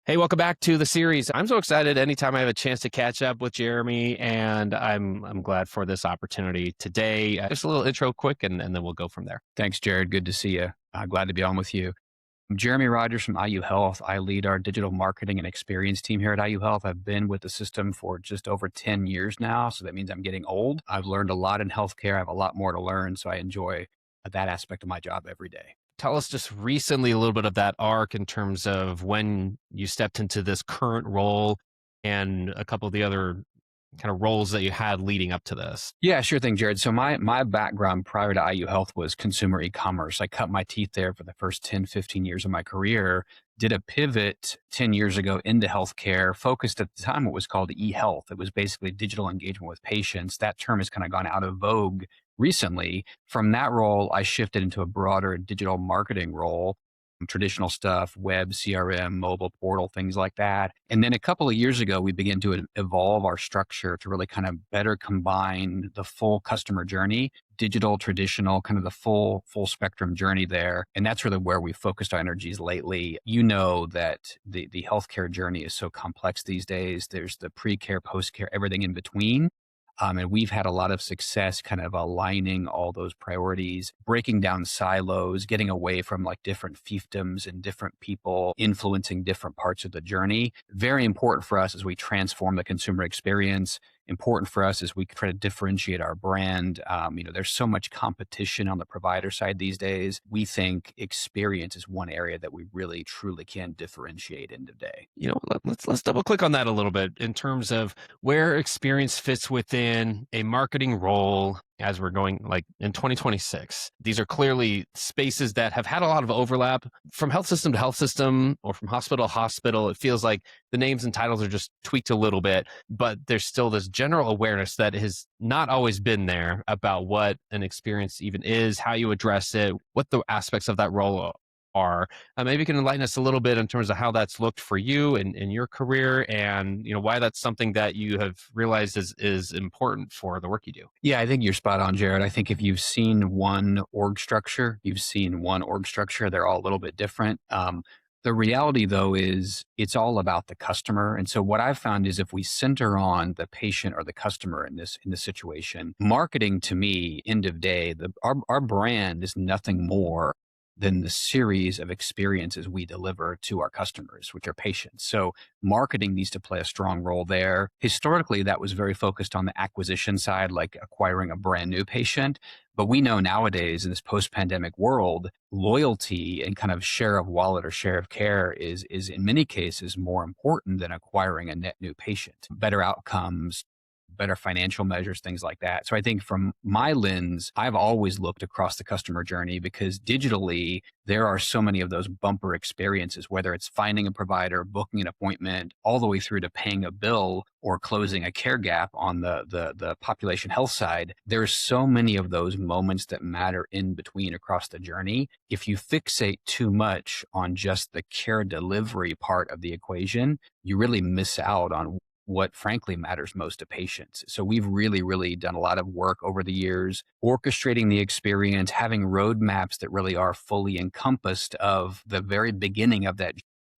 Hey, welcome back to the series. I'm so excited anytime I have a chance to catch up with Jeremy, and I'm glad for this opportunity today. Just a little intro quick, and then we'll go from there. Thanks, Jared. Good to see you. Glad to be on with you. I'm Jeremy Rogers from IU Health. I lead our digital marketing and experience team here at IU Health. I've been with the system for just over 10 years now, so that means I'm getting old. I've learned a lot in healthcare. I have a lot more to learn, so I enjoy that aspect of my job every day. Tell us just recently a little bit of that arc in terms of when you stepped into this current role and a couple of the other kind of roles that you had leading up to this. Yeah, sure thing, Jared. So my background prior to IU Health was consumer e-commerce. I cut my teeth there for the first 10, 15 years of my career, did a pivot 10 years ago into healthcare, focused at the time what was called e-health. It was basically digital engagement with patients. That term has kind of gone out of vogue recently. From that role, I shifted into a broader digital marketing role, traditional stuff, web, CRM, mobile portal, things like that. And then a couple of years ago, we began to evolve our structure to really kind of better combine the full customer journey, digital, traditional, kind of the full spectrum journey there. And that's really where we focused our energies lately. You know that the healthcare journey is so complex these days. There's the pre-care, post-care, everything in between. And we've had a lot of success kind of aligning all those priorities, breaking down silos, getting away from like different fiefdoms and different people influencing different parts of the journey. Very important for us as we transform the consumer experience. Important for us as we try to differentiate our brand. There's so much competition on the provider side these days. We think experience is one area that we really truly can differentiate in today. Let's double click on that a little bit in terms of where experience fits within a marketing role as we're going like in 2026. These are clearly spaces that have had a lot of overlap from health system to health system or from hospital to hospital. It feels like the names and titles are just tweaked a little bit, but there's still this general awareness that has not always been there about what an experience even is, how you address it, what the aspects of that role are. Maybe you can enlighten us a little bit in terms of how that's looked for you in your career, and why that's something that you have realized is important for the work you do. Yeah, I think you're spot on, Jared. I think if you've seen one org structure, They're all a little bit different. The reality, though, is it's all about the customer. And so what I've found is if we center on the patient or the customer in this situation, marketing to me, end of day, our brand is nothing more than the series of experiences we deliver to our customers, which are patients. So marketing needs to play a strong role there. Historically, that was very focused on the acquisition side, like acquiring a brand new patient. But we know nowadays in this post-pandemic world, loyalty and kind of share of wallet or share of care is in many cases more important than acquiring a net new patient. Better outcomes, better financial measures, things like that. So I think from my lens, I've always looked across the customer journey because digitally, there are so many of those bumper experiences, whether it's finding a provider, booking an appointment, all the way through to paying a bill or closing a care gap on the population health side. There's so many of those moments that matter in between across the journey. If you fixate too much on just the care delivery part of the equation, you really miss out on what frankly matters most to patients. So we've really done a lot of work over the years, orchestrating the experience, having roadmaps that really are fully encompassed of the very beginning of that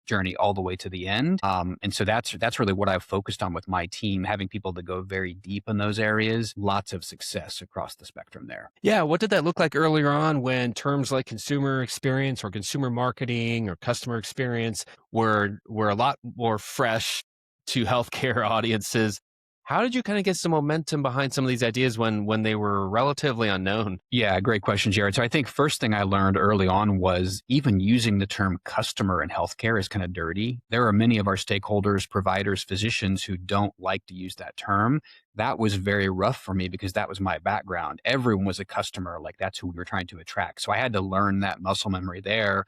journey all the way to the end. And so that's really what I've focused on with my team, having people that go very deep in those areas. Lots of success across the spectrum there. Yeah, what did that look like earlier on when terms like consumer experience or consumer marketing or customer experience were a lot more fresh to healthcare audiences? How did you kind of get some momentum behind some of these ideas when they were relatively unknown? Yeah, great question, Jared. So I think first thing I learned early on was even using the term customer in healthcare is kind of dirty. There are many of our stakeholders, providers, physicians who don't like to use that term. That was very rough for me because that was my background. Everyone was a customer, like that's who we were trying to attract. So I had to learn that muscle memory there.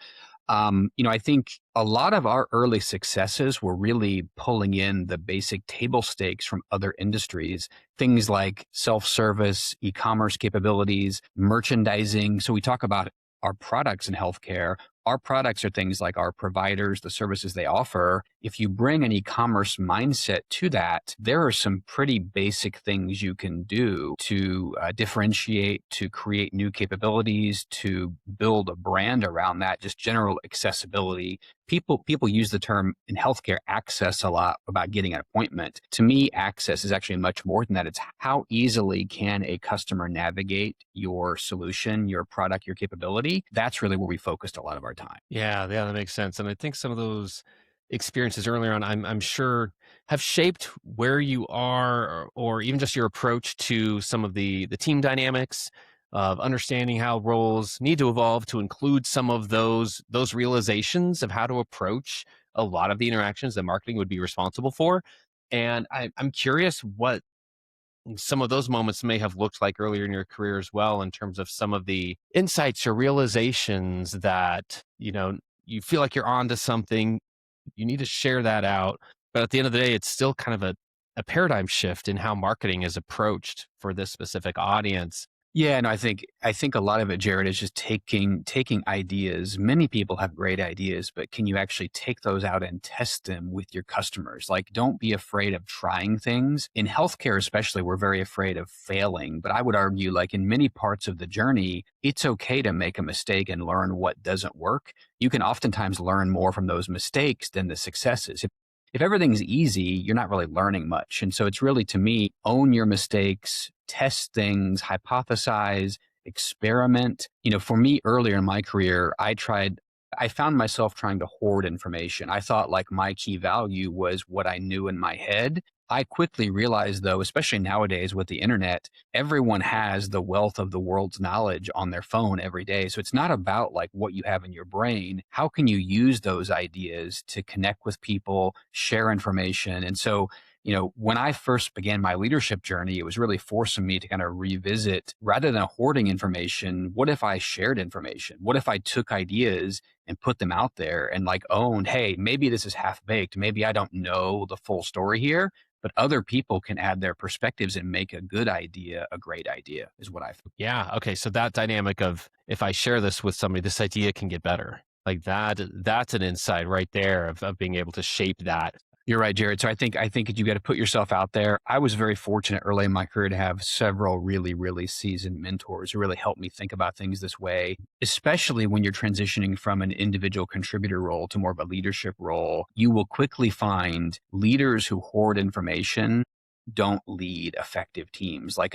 I think a lot of our early successes were really pulling in the basic table stakes from other industries, things like self-service, e-commerce capabilities, merchandising. So we talk about our products in healthcare our products are things like our providers, the services they offer. If you bring an e-commerce mindset to that, there are some pretty basic things you can do to differentiate, to create new capabilities, to build a brand around that, just general accessibility. People use the term in healthcare access a lot about getting an appointment. To me, access is actually much more than that. It's how easily can a customer navigate your solution, your product, your capability. That's really where we focused a lot of our time. Yeah, yeah, that makes sense. And I think some of those experiences earlier on, I'm sure have shaped where you are, or even just your approach to some of the team dynamics of understanding how roles need to evolve to include some of those realizations of how to approach a lot of the interactions that marketing would be responsible for. And I'm curious what some of those moments may have looked like earlier in your career as well, in terms of some of the insights or realizations that, you feel like you're onto something, you need to share that out. But at the end of the day, it's still kind of a paradigm shift in how marketing is approached for this specific audience. Yeah, and I think a lot of it, Jared, is just taking ideas. Many people have great ideas, but can you actually take those out and test them with your customers? Like, don't be afraid of trying things. In healthcare, especially, we're very afraid of failing. But I would argue, like in many parts of the journey, it's okay to make a mistake and learn what doesn't work. You can oftentimes learn more from those mistakes than the successes. If everything's easy, you're not really learning much. And so it's really, to me, own your mistakes, test things, hypothesize, experiment. For me, earlier in my career, I found myself trying to hoard information. I thought like my key value was what I knew in my head. I quickly realized, though, especially nowadays with the internet, everyone has the wealth of the world's knowledge on their phone every day. So it's not about like what you have in your brain. How can you use those ideas to connect with people, share information? And so, when I first began my leadership journey, it was really forcing me to kind of revisit, rather than hoarding information, what if I shared information? What if I took ideas and put them out there and like owned, hey, maybe this is half baked. Maybe I don't know the full story here, but other people can add their perspectives and make a good idea a great idea, is what I feel. Yeah. Okay. So that dynamic of, if I share this with somebody, this idea can get better. Like that's an insight right there of being able to shape that. You're right, Jared. So I think you got to put yourself out there. I was very fortunate early in my career to have several really, really seasoned mentors who really helped me think about things this way, especially when you're transitioning from an individual contributor role to more of a leadership role. You will quickly find leaders who hoard information don't lead effective teams. Like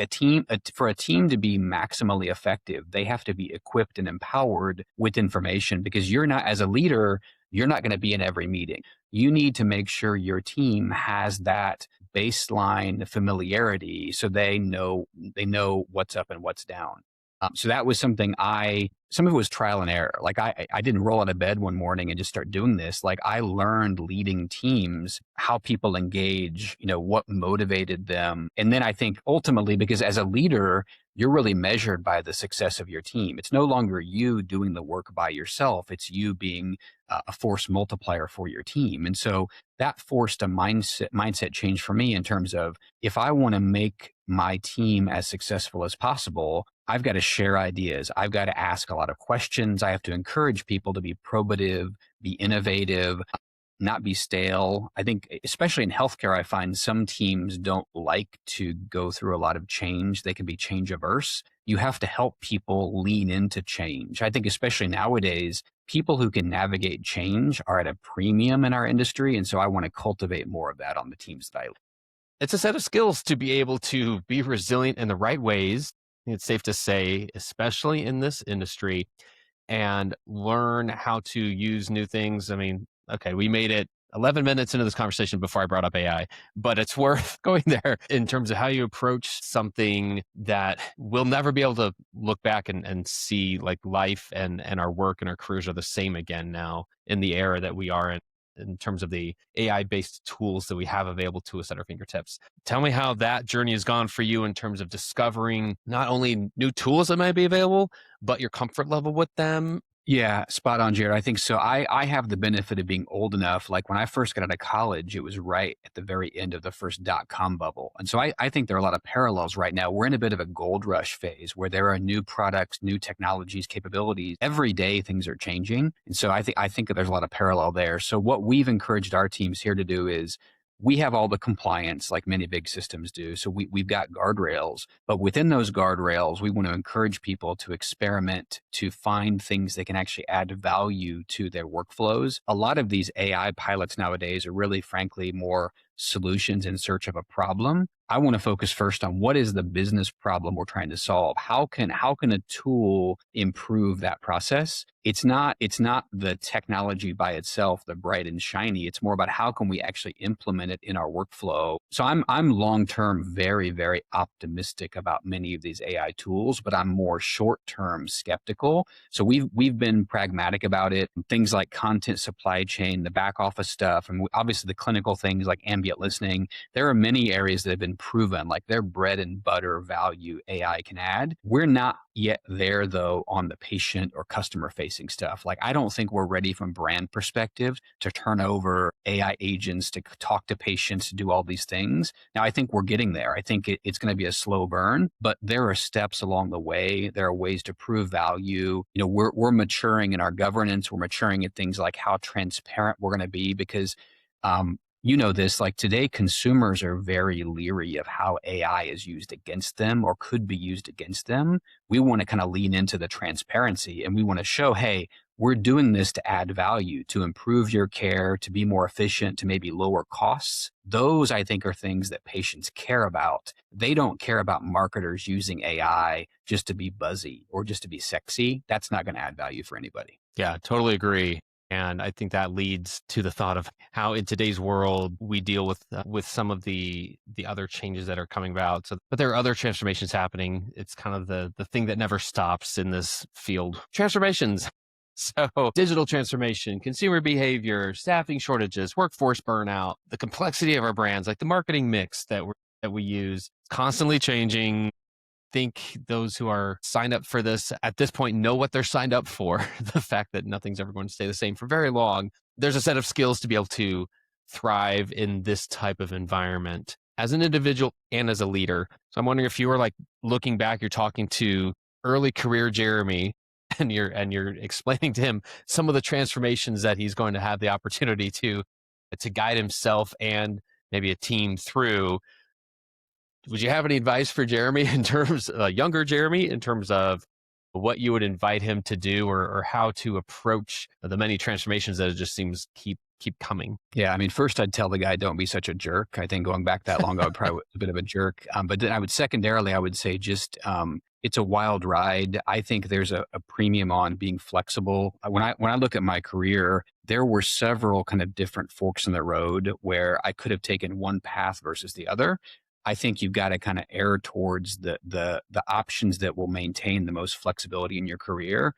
for a team to be maximally effective, they have to be equipped and empowered with information, because you're not, as a leader, you're not going to be in every meeting. You need to make sure your team has that baseline familiarity so they know what's up and what's down. So that was some of it was trial and error. Like I didn't roll out of bed one morning and just start doing this. Like I learned leading teams, how people engage, what motivated them. And then I think ultimately, because as a leader, you're really measured by the success of your team. It's no longer you doing the work by yourself. It's you being a force multiplier for your team. And so that forced a mindset change for me in terms of, if I want to make my team as successful as possible, I've got to share ideas. I've got to ask a lot of questions. I have to encourage people to be probative, be innovative, not be stale. I think, especially in healthcare, I find some teams don't like to go through a lot of change. They can be change averse. You have to help people lean into change. I think, especially nowadays, people who can navigate change are at a premium in our industry. And so I want to cultivate more of that on the teams that I lead. It's a set of skills to be able to be resilient in the right ways. It's safe to say, especially in this industry, and learn how to use new things. I mean, okay, we made it 11 minutes into this conversation before I brought up AI, but it's worth going there in terms of how you approach something that we'll never be able to look back and see, like life and our work and our careers are the same again now in the era that we are in terms of the AI based tools that we have available to us at our fingertips. Tell me how that journey has gone for you in terms of discovering not only new tools that might be available, but your comfort level with them. Yeah, spot on, Jared. I think so. I have the benefit of being old enough. Like when I first got out of college, it was right at the very end of the first dot-com bubble. And so I think there are a lot of parallels right now. We're in a bit of a gold rush phase where there are new products, new technologies, capabilities. Every day things are changing. And so I think that there's a lot of parallel there. So what we've encouraged our teams here to do is we have all the compliance like many big systems do. So we've got guardrails, but within those guardrails, we want to encourage people to experiment, to find things that can actually add value to their workflows. A lot of these AI pilots nowadays are really, frankly, more solutions in search of a problem. I want to focus first on what is the business problem we're trying to solve. How can a tool improve that process? It's not the technology by itself, the bright and shiny. It's more about how can we actually implement it in our workflow. So I'm long term very, very optimistic about many of these AI tools, but I'm more short term skeptical. So we've been pragmatic about it. Things like content supply chain, the back office stuff, and obviously the clinical things like ambient listening. There are many areas that have been proven, like their bread and butter value AI can add. We're not yet there though on the patient or customer facing stuff. Like I don't think we're ready from brand perspective to turn over AI agents to talk to patients, to do all these things. Now I think we're getting there. I think it's going to be a slow burn, but there are steps along the way. There are ways to prove value. We're maturing in our governance. We're maturing at things like how transparent we're going to be because you know this, like today, consumers are very leery of how AI is used against them or could be used against them. We want to kind of lean into the transparency and we want to show, hey, we're doing this to add value, to improve your care, to be more efficient, to maybe lower costs. Those, I think, are things that patients care about. They don't care about marketers using AI just to be buzzy or just to be sexy. That's not going to add value for anybody. Yeah, totally agree. And I think that leads to the thought of how in today's world we deal with some of the other changes that are coming about. So, but there are other transformations happening. It's kind of the thing that never stops in this field. Transformations. So, digital transformation, consumer behavior, staffing shortages, workforce burnout, the complexity of our brands, like the marketing mix that we use, constantly changing. Think those who are signed up for this at this point know what they're signed up for. The fact that nothing's ever going to stay the same for very long. There's a set of skills to be able to thrive in this type of environment as an individual and as a leader. So I'm wondering if you were like looking back, you're talking to early career Jeremy and you're explaining to him some of the transformations that he's going to have the opportunity to guide himself and maybe a team through. Would you have any advice for Jeremy in terms, younger Jeremy, in terms of what you would invite him to do or how to approach the many transformations that it just seems keep coming? Yeah, I mean, first I'd tell the guy, don't be such a jerk. I think going back that long, I would probably was a bit of a jerk. But then I would secondarily, I would say just it's a wild ride. I think there's a premium on being flexible. When I look at my career, there were several kind of different forks in the road where I could have taken one path versus the other. I think you've got to kind of err towards the options that will maintain the most flexibility in your career.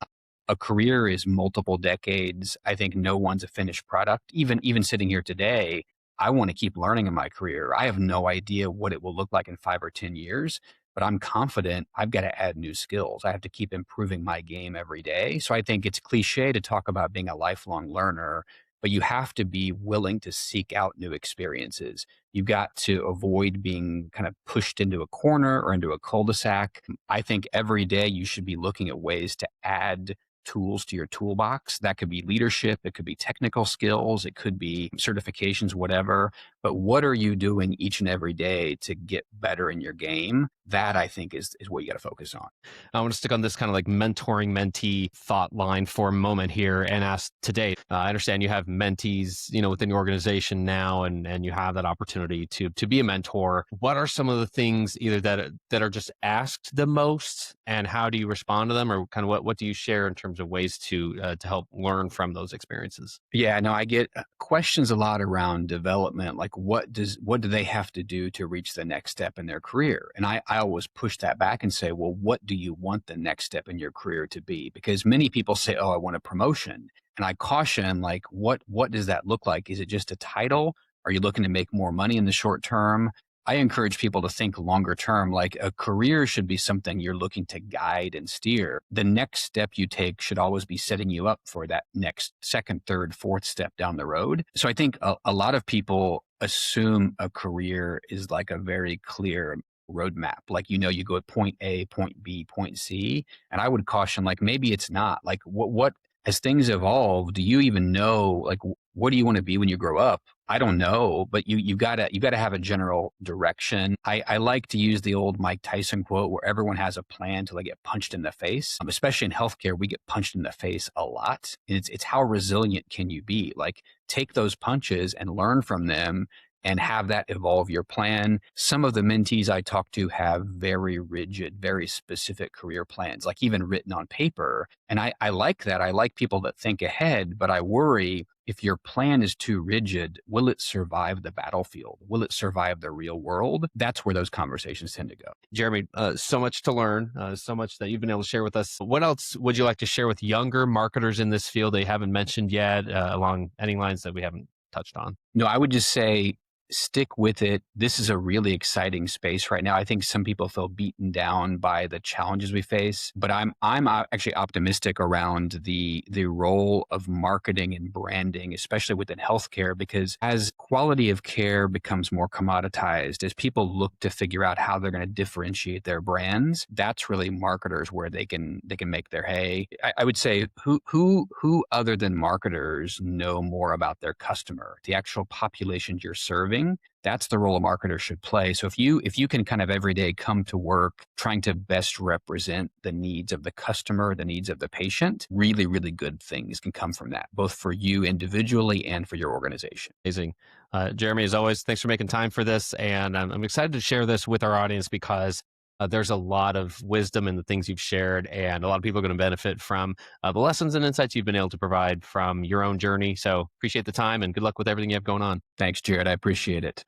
A career is multiple decades. I think no one's a finished product. Even sitting here today, I want to keep learning in my career. I have no idea what it will look like in 5 or 10 years, but I'm confident I've got to add new skills. I have to keep improving my game every day. So I think it's cliche to talk about being a lifelong learner, but you have to be willing to seek out new experiences. You've got to avoid being kind of pushed into a corner or into a cul-de-sac. I think every day you should be looking at ways to add tools to your toolbox. That could be leadership, it could be technical skills, it could be certifications, whatever. But what are you doing each and every day to get better in your game? That I think is what you got to focus on. I want to stick on this kind of like mentoring mentee thought line for a moment here and ask today. I understand you have mentees, within your organization now, and you have that opportunity to be a mentor. What are some of the things either that are just asked the most, and how do you respond to them, or kind of what do you share in terms of ways to help learn from those experiences? Yeah, no, I get questions a lot around development, like what do they have to do to reach the next step in their career? And I always push that back and say, well, what do you want the next step in your career to be? Because many people say, oh, I want a promotion. And I caution, like, what does that look like? Is it just a title? Are you looking to make more money in the short term? I encourage people to think longer term. Like a career should be something you're looking to guide and steer. The next step you take should always be setting you up for that next second, third, fourth step down the road. So I think a lot of people assume a career is like a very clear roadmap. Like, you go at point A, point B, point C. And I would caution, like, maybe it's not. Like, what as things evolve, do you even know, like, what do you want to be when you grow up? I don't know, but you gotta have a general direction. I like to use the old Mike Tyson quote where everyone has a plan till they get punched in the face. Especially in healthcare, we get punched in the face a lot. And it's how resilient can you be? Like, take those punches and learn from them and have that evolve your plan. Some of the mentees I talk to have very rigid, very specific career plans, like even written on paper. And I like that. I like people that think ahead, but I worry if your plan is too rigid, will it survive the battlefield? Will it survive the real world? That's where those conversations tend to go. Jeremy, so much to learn, so much that you've been able to share with us. What else would you like to share with younger marketers in this field they haven't mentioned yet, along any lines that we haven't touched on? No, I would just say stick with it. This is a really exciting space right now. I think some people feel beaten down by the challenges we face, but I'm actually optimistic around the role of marketing and branding, especially within healthcare, because as quality of care becomes more commoditized, as people look to figure out how they're going to differentiate their brands, that's really marketers where they can make their hay. I would say who other than marketers know more about their customer, the actual population you're serving? That's the role a marketer should play. So if you can kind of every day come to work trying to best represent the needs of the customer, the needs of the patient, really, really good things can come from that, both for you individually and for your organization. Amazing. Jeremy, as always, thanks for making time for this. And I'm excited to share this with our audience because there's a lot of wisdom in the things you've shared, and a lot of people are going to benefit from the lessons and insights you've been able to provide from your own journey. So appreciate the time and good luck with everything you have going on. Thanks, Jared. I appreciate it.